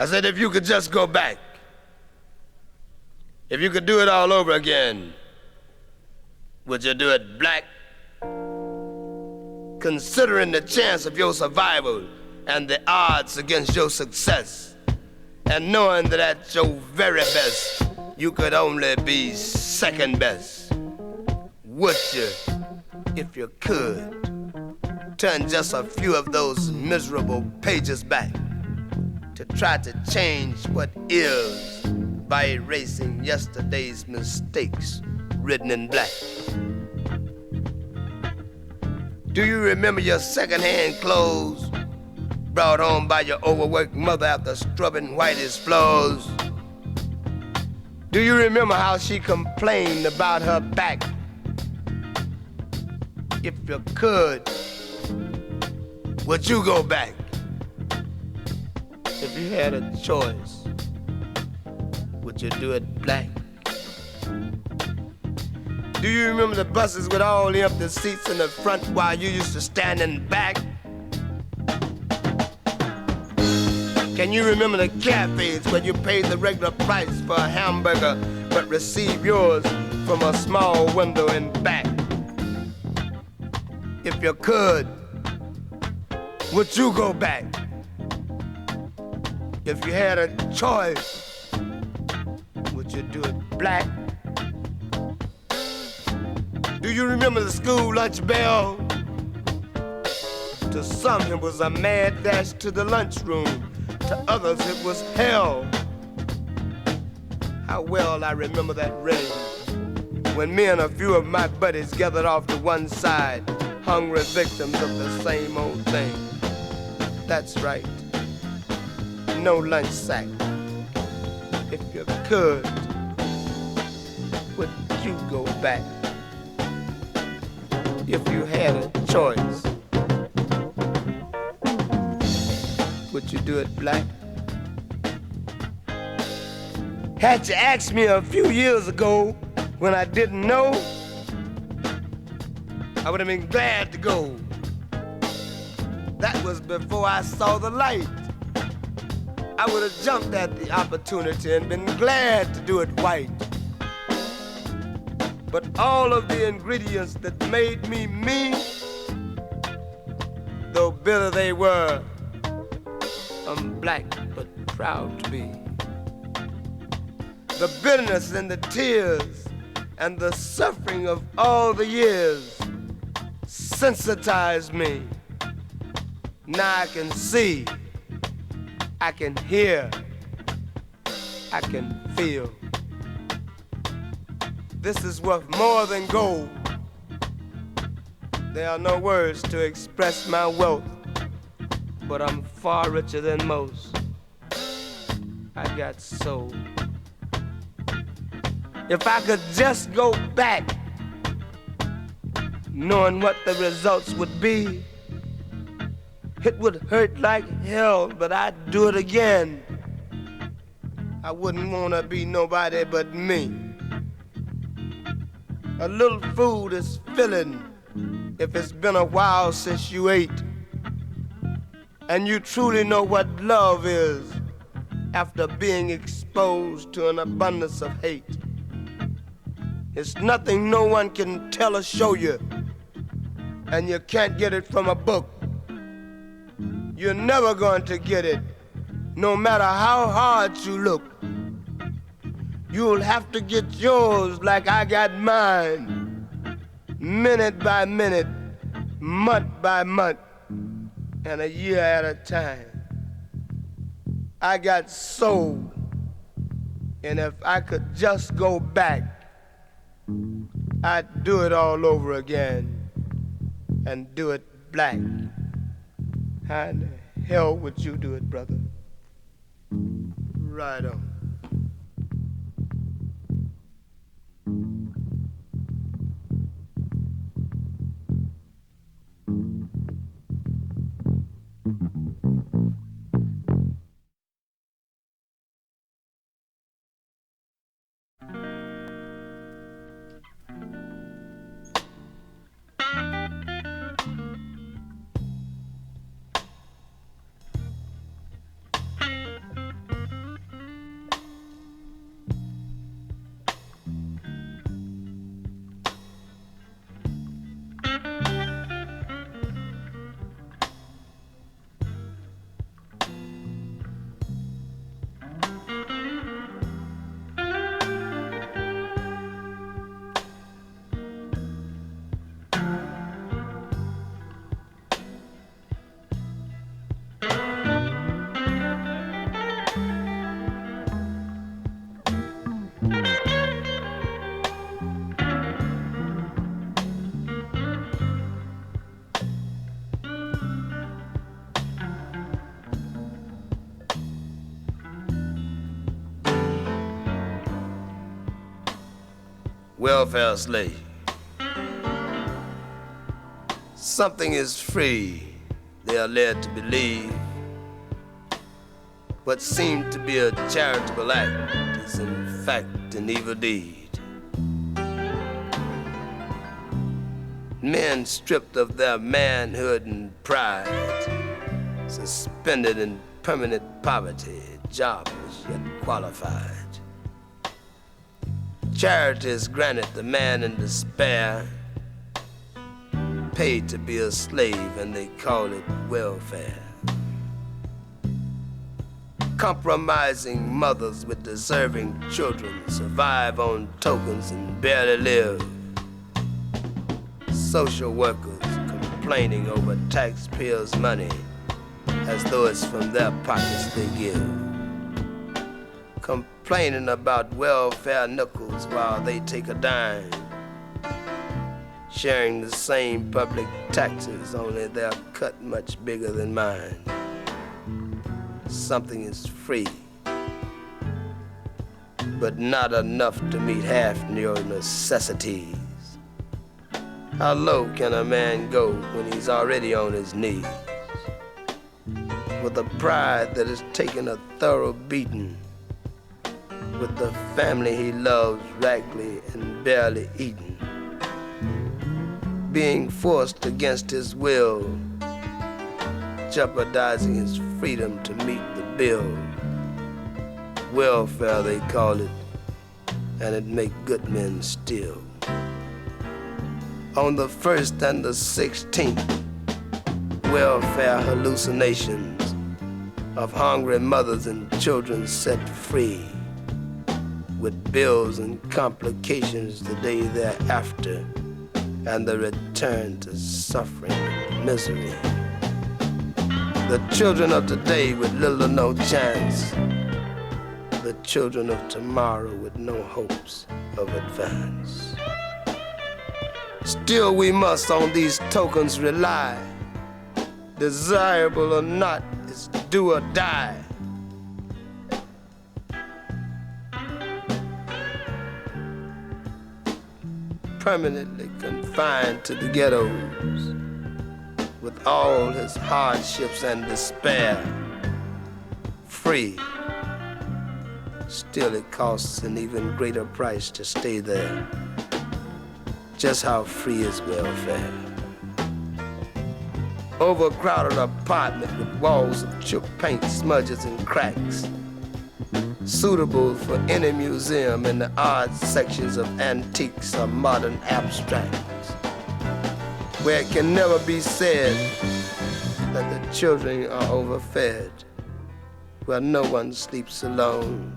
I said, if you could just go back, if you could do it all over again, would you do it black? Considering the chance of your survival and the odds against your success, and knowing that at your very best, you could only be second best, would you, if you could, turn just a few of those miserable pages back to try to change what is by erasing yesterday's mistakes written in black? Do you remember your second-hand clothes brought home by your overworked mother after scrubbing Whitey's floors? Do you remember how she complained about her back? If you could, would you go back? If you had a choice, would you do it black? Do you remember the buses with all the empty seats in the front while you used to stand in back? Can you remember the cafes where you paid the regular price for a hamburger but received yours from a small window in back? If you could, would you go back? If you had a choice, would you do it black? Do you remember the school lunch bell? To some it was a mad dash to the lunchroom. To others it was hell. How well I remember that ring, when me and a few of my buddies gathered off to one side, hungry victims of the same old thing. That's right, no lunch sack. If you could, would you go back? If you had a choice, would you do it black? Had you asked me a few years ago when I didn't know, I would have been glad to go. That was before I saw the light. I would have jumped at the opportunity and been glad to do it white. But all of the ingredients that made me me, though bitter they were, I'm black but proud to be. The bitterness and the tears and the suffering of all the years sensitized me. Now I can see, I can hear, I can feel. This is worth more than gold. There are no words to express my wealth, but I'm far richer than most. I got soul. If I could just go back, knowing what the results would be, it would hurt like hell, but I'd do it again. I wouldn't want to be nobody but me. A little food is filling if it's been a while since you ate, and you truly know what love is after being exposed to an abundance of hate. It's nothing no one can tell or show you, and you can't get it from a book. You're never going to get it, no matter how hard you look. You'll have to get yours like I got mine, minute by minute, month by month, and a year at a time. I got soul, and if I could just go back, I'd do it all over again and do it black. How in the hell would you do it, brother? Right on. welfare slave. Something is free, they are led to believe. What seemed to be a charitable act is in fact an evil deed. Men stripped of their manhood and pride, suspended in permanent poverty, jobless yet qualified. Charity is granted the man in despair, paid to be a slave, and they call it welfare. Compromising mothers with deserving children survive on tokens and barely live. Social workers complaining over taxpayers' money as though it's from their pockets they give. Complaining about welfare nickels while they take a dime. Sharing the same public taxes, only they're cut much bigger than mine. Something is free, but not enough to meet half your necessities. How low can a man go when he's already on his knees? With a pride that has taken a thorough beating, with the family he loves raggedly and barely eaten, being forced against his will, jeopardizing his freedom to meet the bill. Welfare they call it, and it make good men steal. On the 1st and the 16th, welfare hallucinations of hungry mothers and children set free, with bills and complications the day thereafter, and the return to suffering and misery. The children of today with little or no chance, the children of tomorrow with no hopes of advance. Still we must on these tokens rely, desirable or not, it's do or die. Permanently confined to the ghettos, with all his hardships and despair, free. Still it costs an even greater price to stay there. Just how free is welfare? Overcrowded apartment with walls of chip paint smudges and cracks, suitable for any museum in the art sections of antiques or modern abstracts, where it can never be said that the children are overfed, where no one sleeps alone,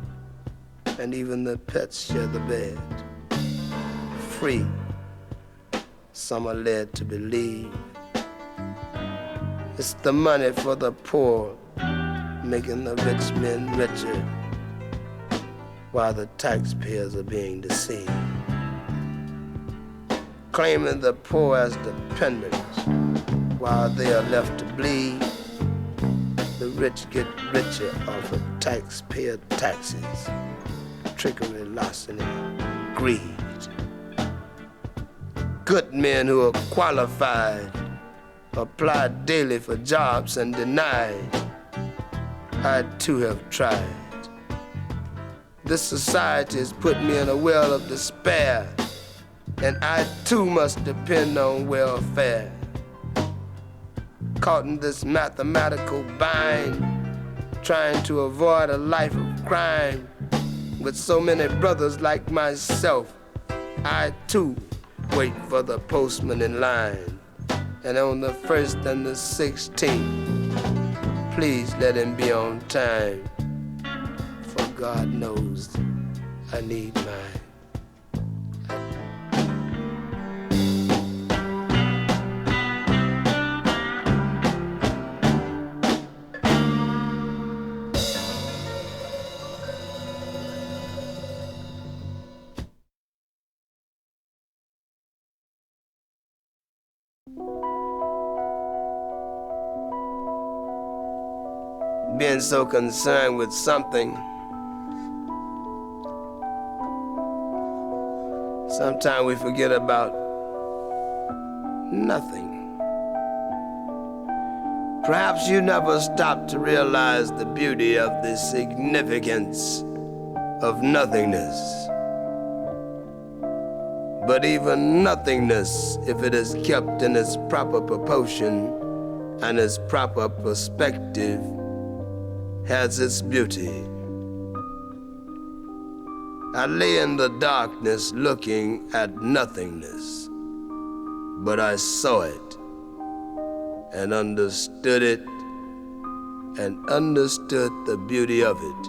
and even the pets share the bed. Free, some are led to believe. It's the money for the poor, making the rich men richer, while the taxpayers are being deceived. Claiming the poor as dependents, while they are left to bleed. The rich get richer off of taxpayer taxes, trickery, larceny, greed. Good men who are qualified apply daily for jobs and denied. I too have tried. This society has put me in a well of despair, and I too must depend on welfare. Caught in this mathematical bind, trying to avoid a life of crime. With so many brothers like myself, I too wait for the postman in line. And on the 1st and the 16th, please let him be on time. For God knows I need mine. Being so concerned with something Sometimes we forget about nothing. Perhaps you never stop to realize the beauty of the significance of nothingness. But even nothingness, if it is kept in its proper proportion and its proper perspective, has its beauty. I lay in the darkness looking at nothingness, but I saw it and understood it and understood the beauty of it,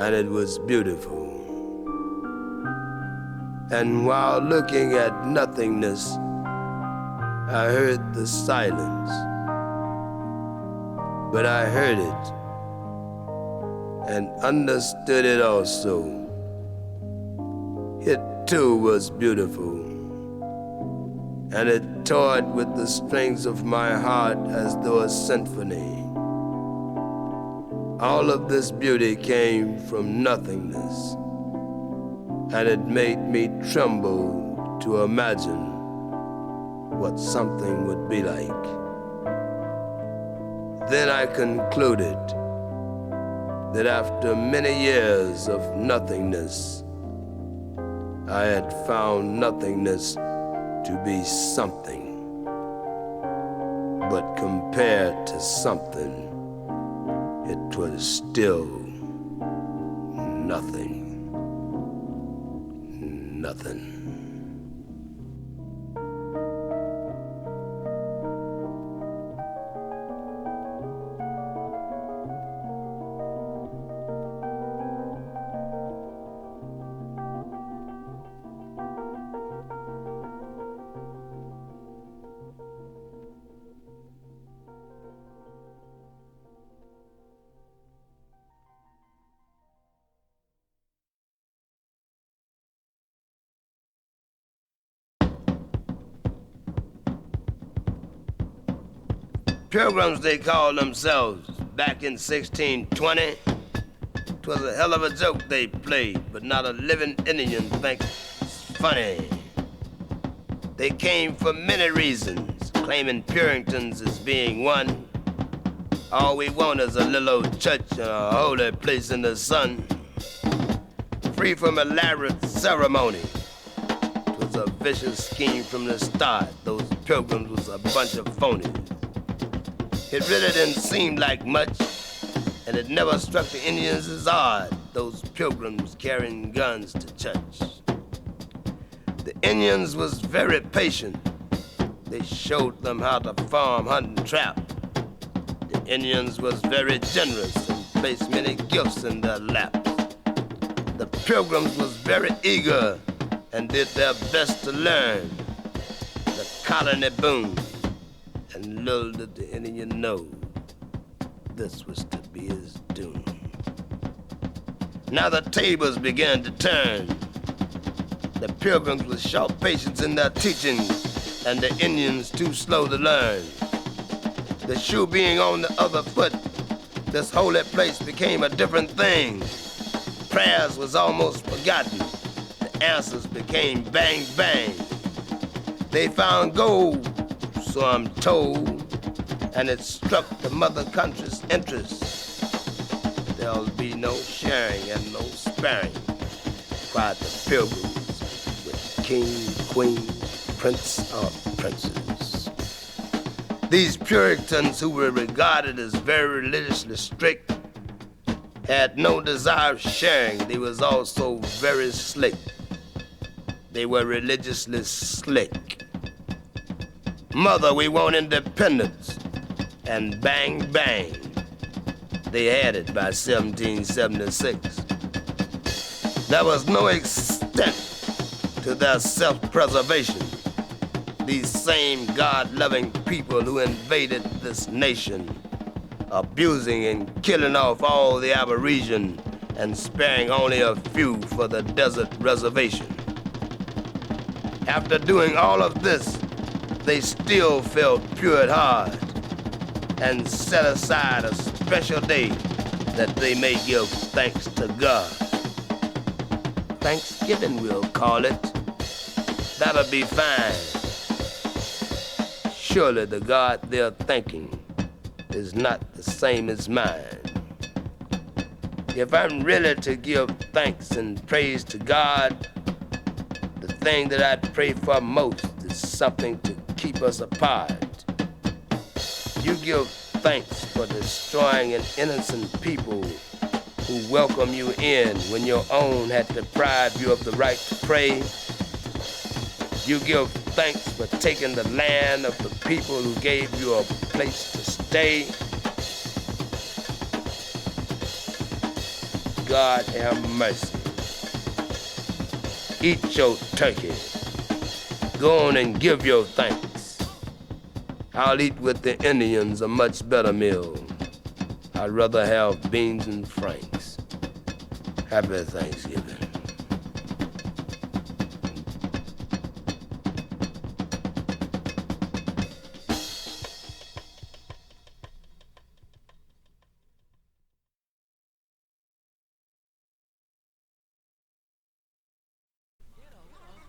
and it was beautiful. And while looking at nothingness, I heard the silence, but I heard it and understood it also. It too was beautiful, and it toyed with the strings of my heart as though a symphony. All of this beauty came from nothingness, and it made me tremble to imagine what something would be like. Then I concluded that after many years of nothingness, I had found nothingness to be something, but compared to something, it was still nothing. Nothing. Pilgrims, they called themselves back in 1620. 'Twas a hell of a joke they played, but not a living Indian thinks it's funny. They came for many reasons, claiming Puritans as being one. All we want is a little old church and a holy place in the sun, free from elaborate ceremony. 'Twas a vicious scheme from the start. Those pilgrims was a bunch of phonies. It really didn't seem like much, and it never struck the Indians as odd, those pilgrims carrying guns to church. The Indians was very patient. They showed them how to farm, hunt, and trap. The Indians was very generous and placed many gifts in their laps. The pilgrims was very eager and did their best to learn. The colony boomed, and little did the Indian know this was to be his doom. Now the tables began to turn. The pilgrims with short patience in their teaching, and the Indians too slow to learn. The shoe being on the other foot, this holy place became a different thing. Prayers was almost forgotten. The answers became bang, bang. They found gold, so I'm told, and it struck the mother country's interest. There'll be no sharing and no sparing, cried the pilgrims with king, queen, prince, or princess. These Puritans, who were regarded as very religiously strict, had no desire of sharing. They was also very slick. They were religiously slick. Mother, we want independence. And bang, bang. They had it by 1776. There was no extent to their self-preservation. These same God-loving people who invaded this nation, abusing and killing off all the Aborigine and sparing only a few for the desert reservation. After doing all of this, they still felt pure at heart and set aside a special day that they may give thanks to God. Thanksgiving we'll call it. That'll be fine. Surely the God they're thanking is not the same as mine. If I'm really to give thanks and praise to God, the thing that I'd pray for most is something to keep us apart. You give thanks for destroying an innocent people who welcome you in when your own had deprived you of the right to pray. You give thanks for taking the land of the people who gave you a place to stay. God have mercy. Eat your turkey. Go on and give your thanks. I'll eat with the Indians a much better meal. I'd rather have beans and franks. Happy Thanksgiving.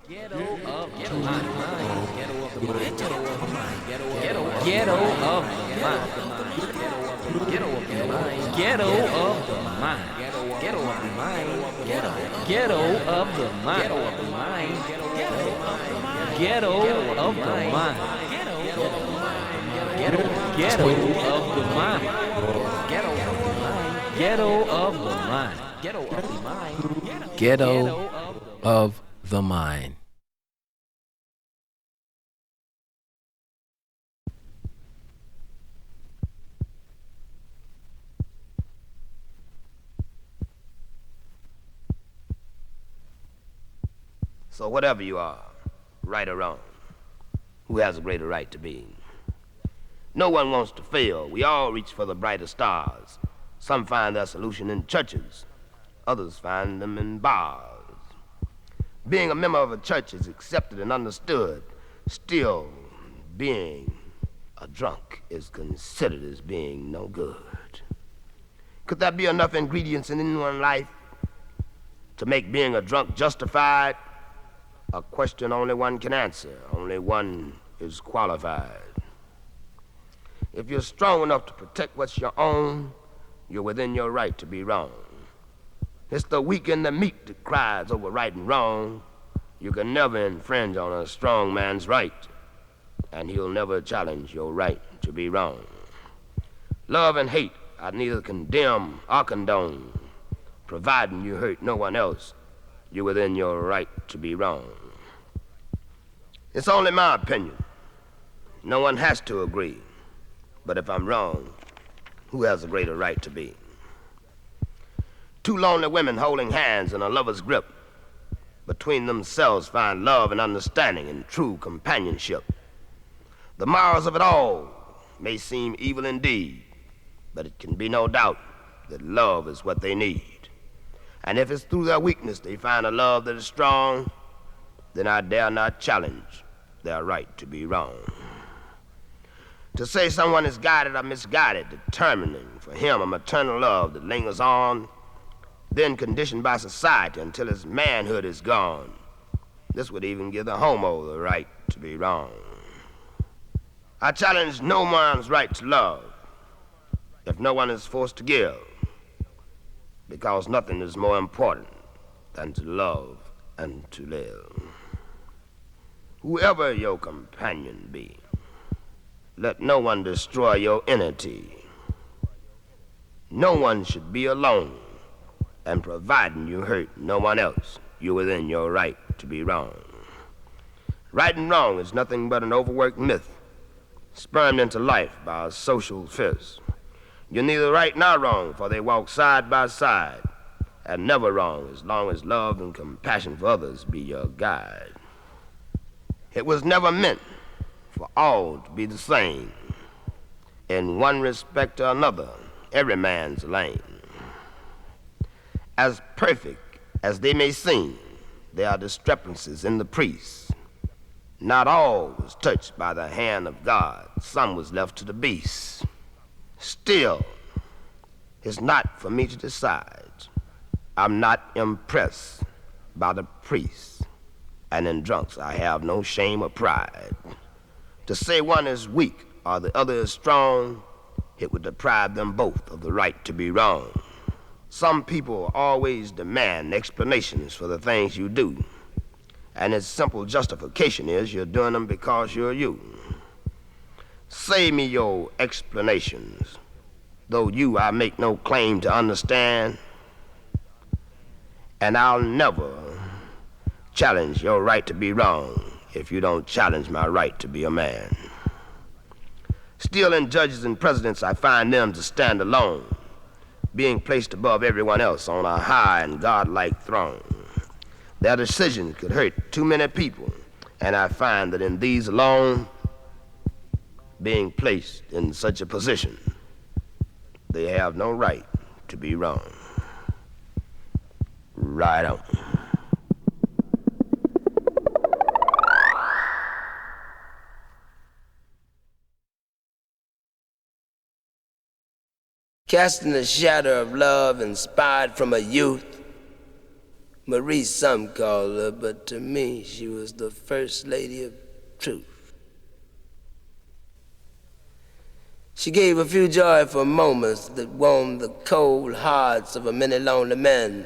Ghetto of the mind. Ghetto of the mind. Ghetto of the mind. Ghetto of the mind. Ghetto of the mind. Ghetto of the mind. Ghetto of the mind. Ghetto of the mind. Ghetto of the mind. Ghetto of the mind. Ghetto of the mind. Ghetto of the mind. Ghetto of the mind. So whatever you are, right or wrong, who has a greater right to be? No one wants to fail. We all reach for the brighter stars. Some find their solution in churches. Others find them in bars. Being a member of a church is accepted and understood. Still, being a drunk is considered as being no good. Could there be enough ingredients in anyone's life to make being a drunk justified? A question only one can answer. Only one is qualified. If you're strong enough to protect what's your own, you're within your right to be wrong. It's the weak and the meek that cries over right and wrong. You can never infringe on a strong man's right, and he'll never challenge your right to be wrong. Love and hate I neither condemn or condone. Providing you hurt no one else, you're within your right to be wrong. It's only my opinion. No one has to agree. But if I'm wrong, who has a greater right to be? Two lonely women holding hands in a lover's grip, between themselves find love and understanding and true companionship. The morals of it all may seem evil indeed, but it can be no doubt that love is what they need. And if it's through their weakness they find a love that is strong, then I dare not challenge their right to be wrong. To say someone is guided or misguided, determining for him a maternal love that lingers on, then conditioned by society until his manhood is gone, this would even give the homo the right to be wrong. I challenge no man's right to love if no one is forced to give, because nothing is more important than to love and to live. Whoever your companion be, let no one destroy your entity. No one should be alone, and providing you hurt no one else, you're within your right to be wrong. Right and wrong is nothing but an overworked myth, spurned into life by a social fist. You're neither right nor wrong, for they walk side by side, and never wrong as long as love and compassion for others be your guide. It was never meant for all to be the same. In one respect or another, every man's lame. As perfect as they may seem, there are discrepancies in the priests. Not all was touched by the hand of God. Some was left to the beast. Still, it's not for me to decide. I'm not impressed by the priests, and in drunks I have no shame or pride. To say one is weak or the other is strong, it would deprive them both of the right to be wrong. Some people always demand explanations for the things you do, and its simple justification is you're doing them because you're you. Say me your explanations, though you I make no claim to understand, and I'll never challenge your right to be wrong if you don't challenge my right to be a man. Still, in judges and presidents, I find them to stand alone, being placed above everyone else on a high and godlike throne. Their decisions could hurt too many people, and I find that in these alone, being placed in such a position, they have no right to be wrong. Right on. Casting a shadow of love inspired from a youth, Marie some call her, but to me she was the first lady of truth. She gave a few joyful moments that warmed the cold hearts of a many lonely men.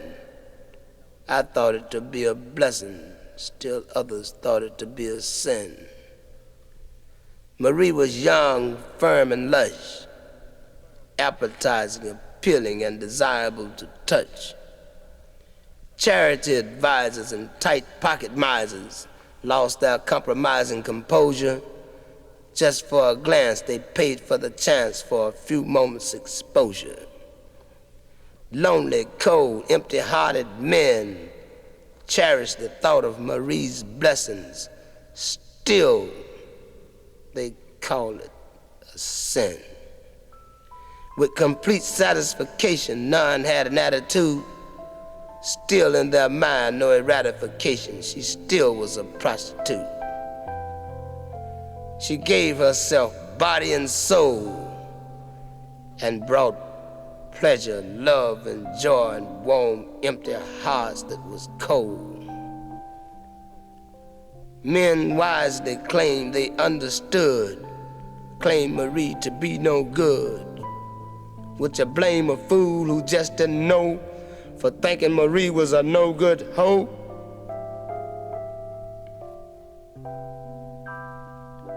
I thought it to be a blessing, still others thought it to be a sin. Marie was young, firm, and lush, appetizing, appealing, and desirable to touch. Charity advisors and tight pocket misers lost their compromising composure. Just for a glance, they paid for the chance for a few moments' exposure. Lonely, cold, empty-hearted men cherished the thought of Marie's blessings. Still, they call it a sin. With complete satisfaction, none had an attitude. Still in their mind, no eradication. She still was a prostitute. She gave herself body and soul and brought pleasure, love, and joy and warm, empty hearts that was cold. Men wisely claimed they understood, claimed Marie to be no good. Would you blame a fool who just didn't know for thinking Marie was a no-good hoe?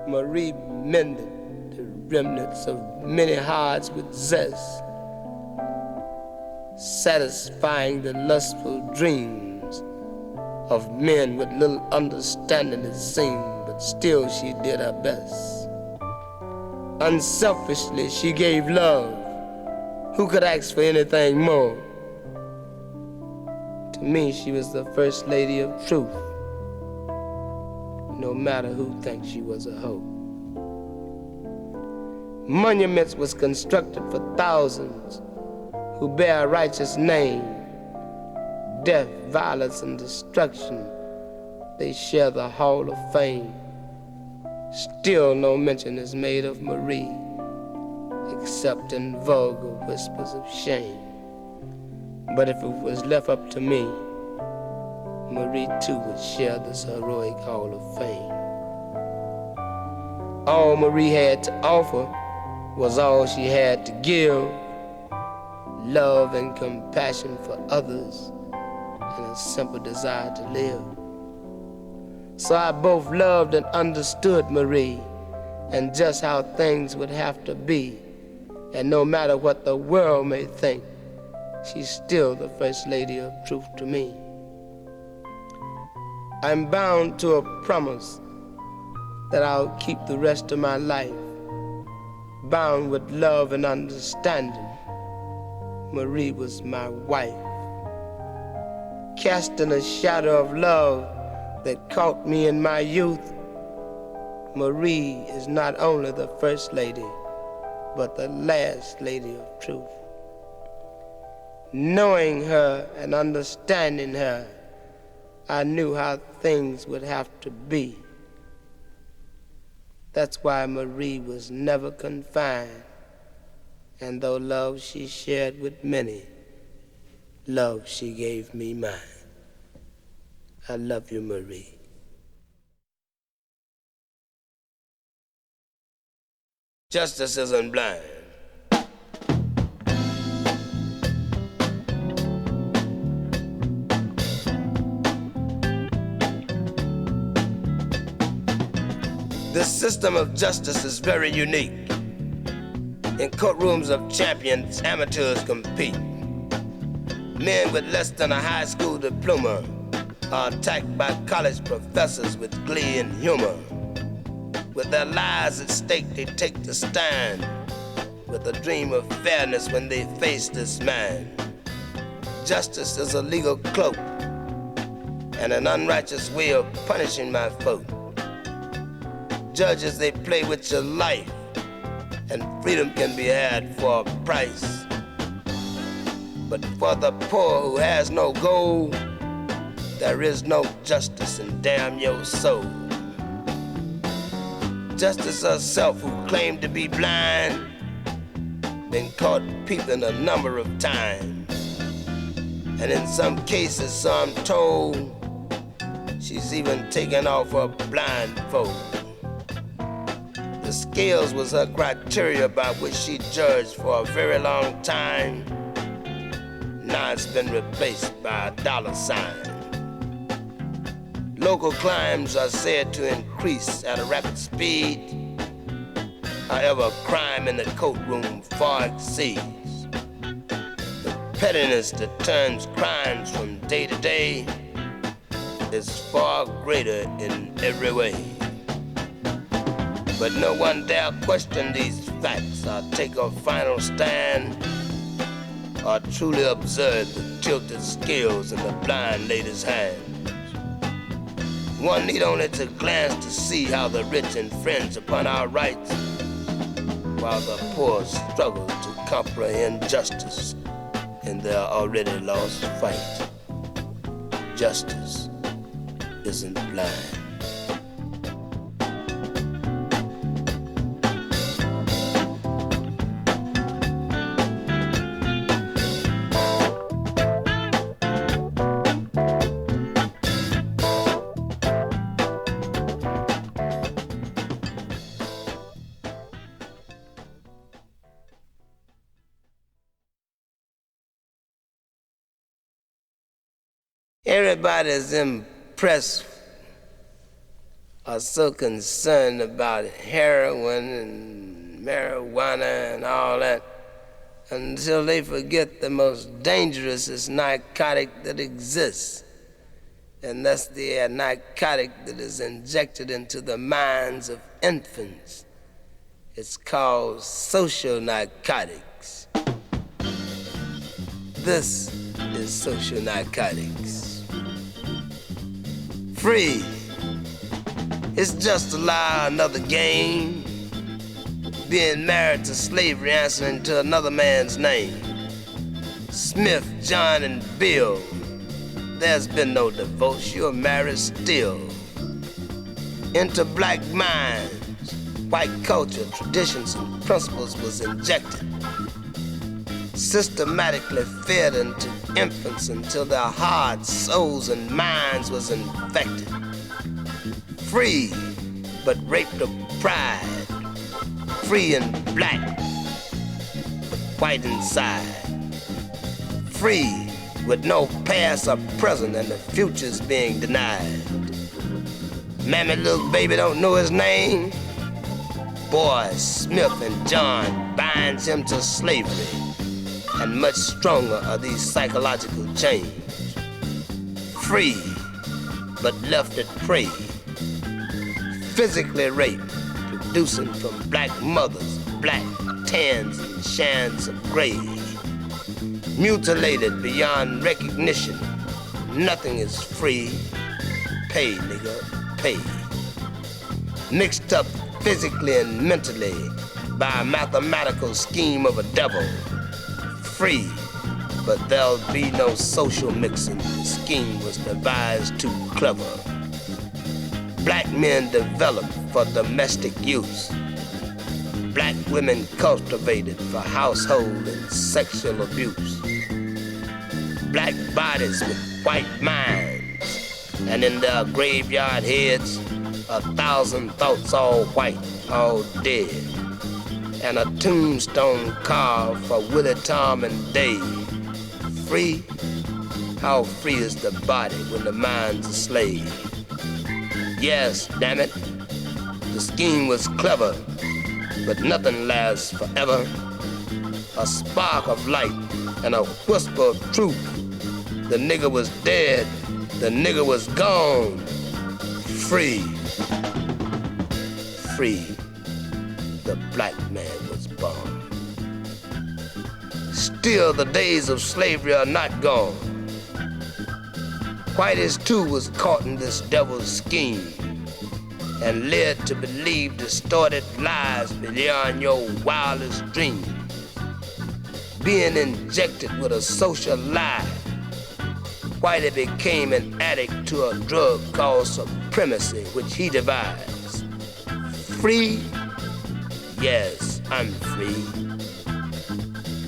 Marie mended the remnants of many hearts with zest, satisfying the lustful dreams of men with little understanding it seemed, but still she did her best. Unselfishly she gave love. Who could ask for anything more? To me, she was the first lady of truth, no matter who thinks she was a hoe. Monuments was constructed for thousands who bear a righteous name. Death, violence, and destruction, they share the hall of fame. Still no mention is made of Marie, except in vulgar whispers of shame. But if it was left up to me, Marie too would share this heroic hall of fame. All Marie had to offer was all she had to give, love and compassion for others, and a simple desire to live. So I both loved and understood Marie, and just how things would have to be. And no matter what the world may think, she's still the first lady of truth to me. I'm bound to a promise that I'll keep the rest of my life, bound with love and understanding. Marie was my wife. Casting a shadow of love that caught me in my youth, Marie is not only the first lady, but the last lady of truth. Knowing her and understanding her, I knew how things would have to be. That's why Marie was never confined, and though love she shared with many, love she gave me mine. I love you, Marie. Justice isn't blind. This system of justice is very unique. In courtrooms of champions, amateurs compete. Men with less than a high school diploma are attacked by college professors with glee and humor. With their lives at stake, they take the stand with a dream of fairness when they face this man. Justice is a legal cloak and an unrighteous way of punishing my folk. Judges, they play with your life, and freedom can be had for a price. But for the poor who has no gold, there is no justice, and damn your soul. Justice herself, who claimed to be blind, been caught peeping a number of times. And in some cases, so I'm told, she's even taken off her blindfold. The scales was her criteria by which she judged for a very long time. Now it's been replaced by a dollar sign. Local crimes are said to increase at a rapid speed. However, crime in the courtroom far exceeds. The pettiness that turns crimes from day to day is far greater in every way. But no one dare question these facts or take a final stand or truly observe the tilted scales in the blind lady's hands. One need only to glance to see how the rich infringe upon our rights while the poor struggle to comprehend justice in their already lost fight. Justice isn't blind. Everybody's impressed or so concerned about heroin and marijuana and all that until they forget the most dangerous narcotic that exists. And that's the narcotic that is injected into the minds of infants. It's called social narcotics. This is social narcotics. Free. It's just another game. Being married to slavery, answering to another man's name. Smith, John, and Bill. There's been no divorce, you're married still. Into black minds, white culture, traditions, and principles was injected. Systematically fed into infants until their hearts, souls, and minds was infected. Free, but raped of pride. Free and black, but white inside. Free, with no past or present, and the future's being denied. Mammy little baby don't know his name. Boy, Smith and John binds him to slavery. And much stronger are these psychological chains. Free, but left at prey. Physically raped, producing from black mothers, black tans and shans of gray. Mutilated beyond recognition. Nothing is free. Pay, nigga, pay. Mixed up physically and mentally by a mathematical scheme of a devil. Free, but there'll be no social mixing. The scheme was devised too clever. Black men developed for domestic use. Black women cultivated for household and sexual abuse. Black bodies with white minds, And in their graveyard heads, 1,000 thoughts all white, all dead. And a tombstone carved for Willie, Tom, and Dave. Free? How free is the body when the mind's a slave? Yes, damn it, the scheme was clever, but nothing lasts forever. A spark of light and a whisper of truth. The nigga was dead, the nigga was gone. Free, free, the black man was born. Still the days of slavery are not gone. Whitey's too was caught in this devil's scheme and led to believe distorted lies beyond your wildest dreams. Being injected with a social lie, Whitey became an addict to a drug called supremacy, which he devised. Free? Yes, I'm free.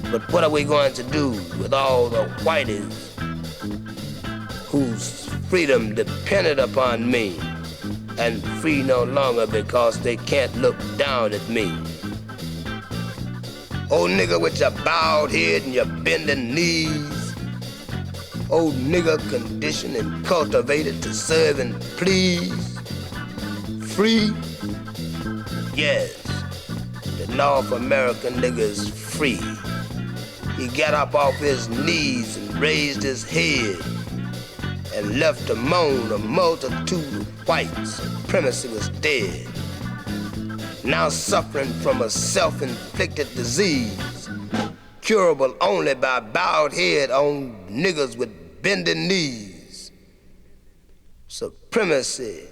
But what are we going to do with all the whiteys whose freedom depended upon me, and free no longer because they can't look down at me? Old nigga with your bowed head and your bending knees. Old nigga conditioned and cultivated to serve and please. Free? Yes, the North American nigga is free. He got up off his knees and raised his head and left to moan a multitude of white supremacy was dead. Now suffering from a self-inflicted disease, curable only by bowed head on niggas with bending knees. Supremacy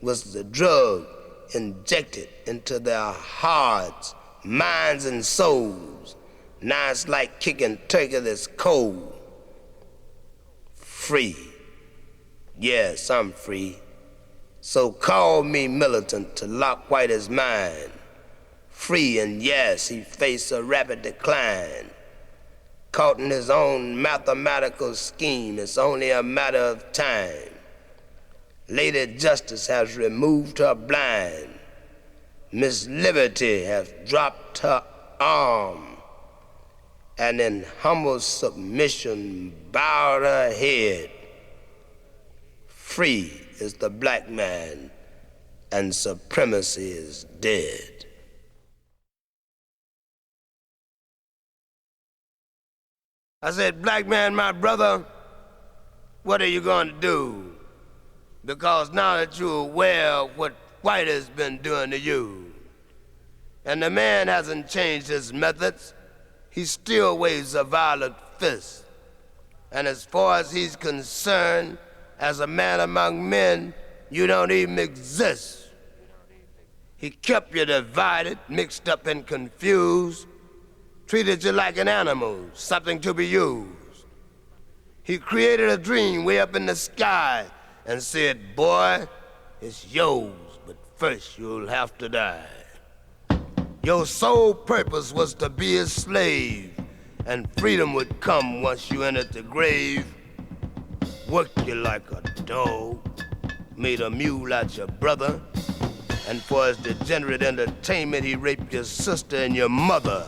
was the drug injected into their hearts, minds, and souls. Now it's like kicking turkey that's cold. Free. Yes, I'm free. So call me militant to lock Whitey's mind. Free, and yes, he faced a rapid decline. Caught in his own mathematical scheme, it's only a matter of time. Lady Justice has removed her blind. Miss Liberty has dropped her arm, and in humble submission bowed her head. Free is the black man, and supremacy is dead. I said, black man, my brother, what are you going to do? Because now that you're aware of what white has been doing to you, and the man hasn't changed his methods, he still waves a violent fist. And as far as he's concerned, as a man among men, you don't even exist. He kept you divided, mixed up and confused, treated you like an animal, something to be used. He created a dream way up in the sky and said, boy, it's yours, but first you'll have to die. Your sole purpose was to be a slave, and freedom would come once you entered the grave. Worked you like a dog, made a mule out your brother, and for his degenerate entertainment, he raped your sister and your mother.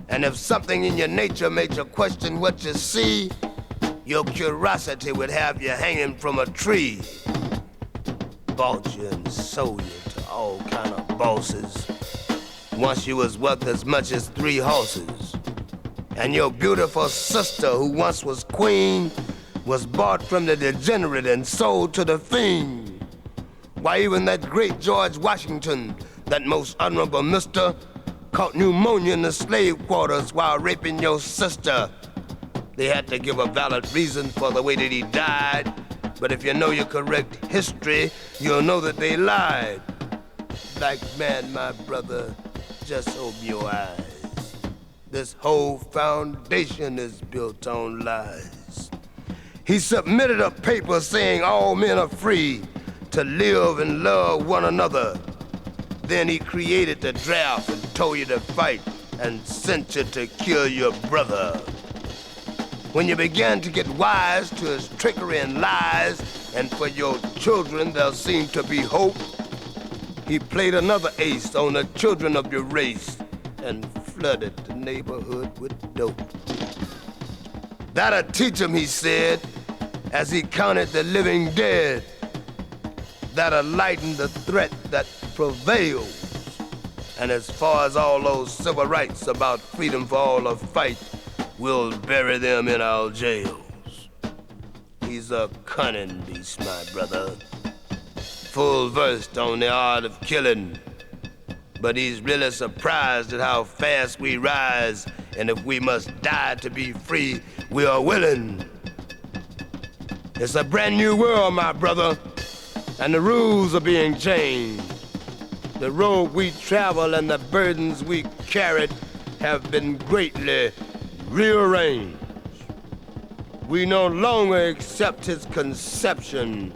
And if something in your nature made you question what you see, your curiosity would have you hanging from a tree. Bought you and sold you to all kind of bosses. Once you was worth as much as 3 horses. And your beautiful sister, who once was queen, was bought from the degenerate and sold to the fiend. Why, even that great George Washington, that most honorable mister, caught pneumonia in the slave quarters while raping your sister. They had to give a valid reason for the way that he died, but if you know your correct history, you'll know that they lied. Black man, my brother, just open your eyes. This whole foundation is built on lies. He submitted a paper saying all men are free to live and love one another. Then he created the draft and told you to fight and sent you to kill your brother. When you began to get wise to his trickery and lies and for your children there seemed to be hope. He played another ace on the children of your race and flooded the neighborhood with dope. That'll teach him, he said, as he counted the living dead. That'll lighten the threat that prevails. And as far as all those civil rights about freedom for all to fight, we'll bury them in our jails. He's a cunning beast, my brother, full versed on the art of killing. But he's really surprised at how fast we rise, and if we must die to be free, we are willing. It's a brand new world, my brother, and the rules are being changed. The road we travel and the burdens we carried have been greatly rearranged. We no longer accept his conception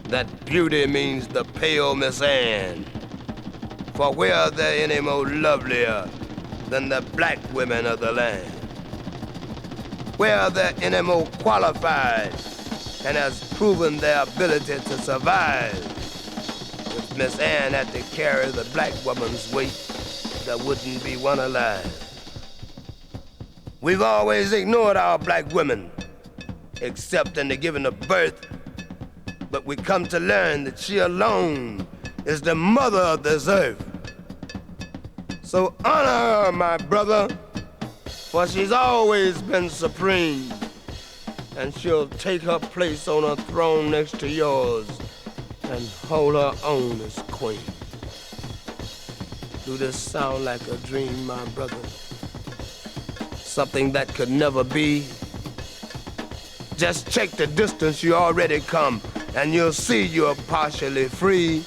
that beauty means the pale Miss Anne. For where are there any more lovelier than the black women of the land? Where are there any more qualified and has proven their ability to survive? If Miss Anne had to carry the black woman's weight, there wouldn't be one alive. We've always ignored our black women, except in the giving of birth, but we come to learn that she alone is the mother of this earth. So honor her, my brother, for she's always been supreme, and she'll take her place on a throne next to yours and hold her own as queen. Do this sound like a dream, my brother? Something that could never be? Just check the distance you already come, and you'll see you're partially free.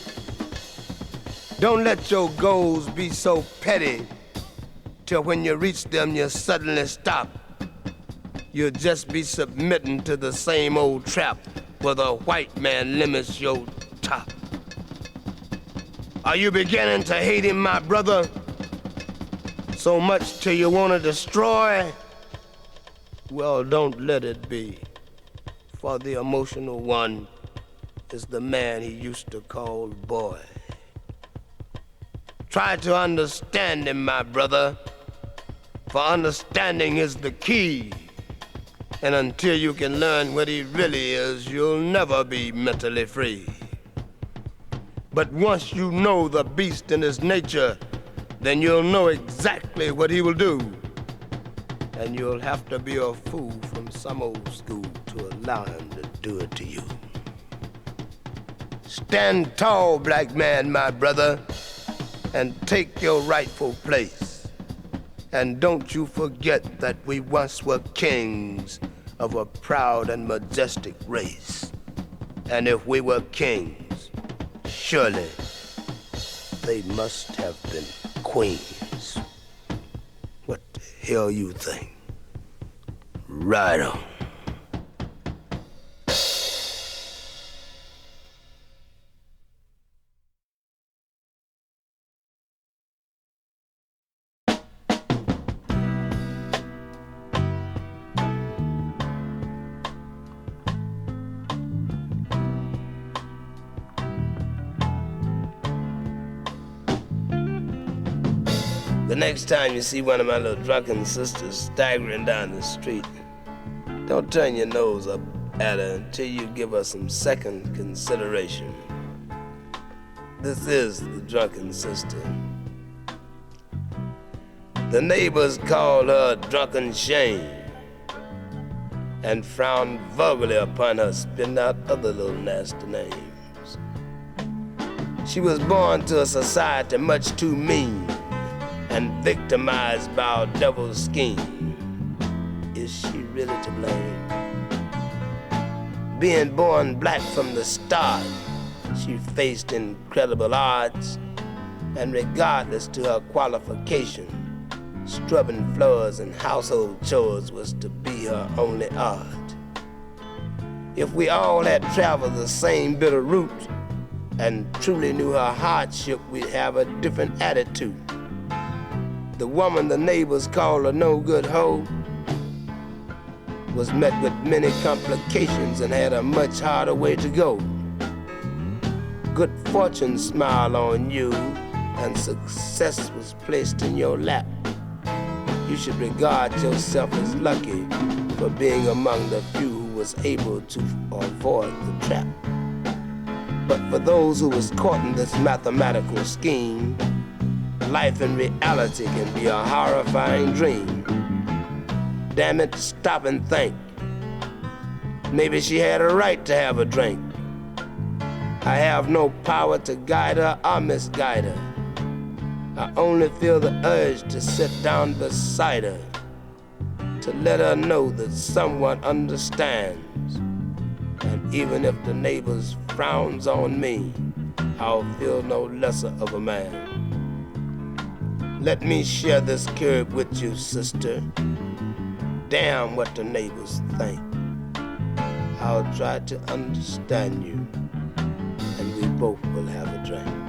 Don't let your goals be so petty till when you reach them you suddenly stop. You'll just be submitting to the same old trap where the white man limits your top. Are you beginning to hate him, my brother? So much till you want to destroy? Well, don't let it be. For the emotional one is the man he used to call boy. Try to understand him, my brother, for understanding is the key. And until you can learn what he really is, you'll never be mentally free. But once you know the beast in his nature, then you'll know exactly what he will do. And you'll have to be a fool from some old school to allow him to do it to you. Stand tall, black man, my brother, and take your rightful place. And don't you forget that we once were kings of a proud and majestic race. And if we were kings, surely they must have been queens. What the hell you think? Right on. The next time you see one of my little drunken sisters staggering down the street, don't turn your nose up at her until you give her some second consideration. This is the drunken sister. The neighbors call her drunken shame and frown vulgarly upon her, spitting out other little nasty names. She was born to a society much too mean and victimized by our devil's scheme. Is she really to blame? Being born black from the start, she faced incredible odds, and regardless to her qualification, scrubbing floors and household chores was to be her only art. If we all had traveled the same bitter route and truly knew her hardship, we'd have a different attitude. The woman the neighbors call a no-good hoe was met with many complications and had a much harder way to go. Good fortune smiled on you and success was placed in your lap. You should regard yourself as lucky for being among the few who was able to avoid the trap. But for those who was caught in this mathematical scheme, life in reality can be a horrifying dream. Damn it, stop and think. Maybe she had a right to have a drink. I have no power to guide her or misguide her. I only feel the urge to sit down beside her, to let her know that someone understands. And even if the neighbors frowns on me, I'll feel no lesser of a man. Let me share this curb with you, sister. Damn what the neighbors think. I'll try to understand you, and we both will have a drink.